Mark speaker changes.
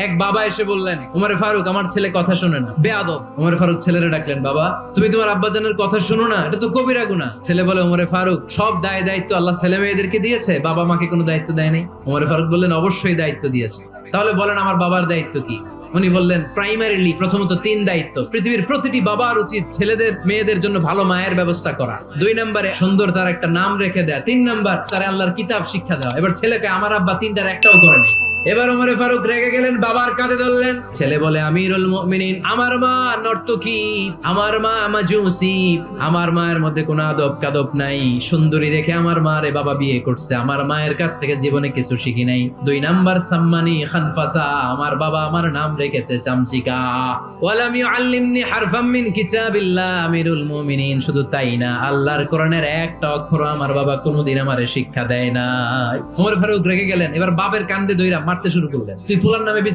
Speaker 1: এক বাবা এসে বললেন, উমরে ফারুক আমার ছেলে কথা শোনে না, বেয়াদব। উমরে ফারুক ছেলেরে ডাকলেন, বাবা তুমি তোমার আব্বাজানের কথা শোনো না, এটা তো কবিরা গুনাহ। ছেলে বলে, উমরে ফারুক সব দায় দায়িত্ব আল্লাহ ছেলে মেয়েদেরকে দিয়েছে, বাবা মাকে কোনো দায়িত্ব দেয় নাই। উমরে ফারুক বললেন, অবশ্যই দায়িত্ব দিয়েছে। তাহলে বলেন আমার বাবার দায়িত্ব কি? উনি বললেন, প্রাইমারিলি প্রথমত 3 দায়িত্ব। পৃথিবীর প্রতিটি বাবার উচিত ছেলেদের মেয়েদের জন্য ভালো মায়ের ব্যবস্থা করা। 2 নম্বরে সুন্দর তার একটা নাম রেখে দেয়া। 3 নাম্বার তার আল্লাহর কিতাব শিক্ষা দেওয়া। এবার ছেলেকে আমার আব্বা 3টার একটাও করে নাই। এবার ওমরে ফারুক রেগে গেলেন, বাবার কাঁধে ধরলেন। ছেলে বলে, আমিরুল মুমিনিন, আমার মা নর্তকী, আমার মা মাজুসি, আমার মায়ের মধ্যে কোনো আদব কাদব নাই, সুন্দরী দেখে আমার মা রে বাবা বিয়ে করছে, আমার মায়ের কাছ থেকে জীবনে কিছু শিখি নাই। 2 নাম্বার সাম্মানি খানফাসা, আমার বাবা আমার নাম রেখেছে চামচিকা। ওয়ালাম ইউআল্লিমনি হারফাম মিন কিতাবিল্লাহ, আমিরুল মুমিনিন, শুধু তাই না, আল্লাহর কোরআনের একটা অক্ষর আমার বাবা কোনোদিন আমারে শিক্ষা দেয় না। ওমর ফারুক রেগে গেলেন, এবার বাপের কান্দে দইরা মারতে শুরু করলেন। তুই ফুলার নামে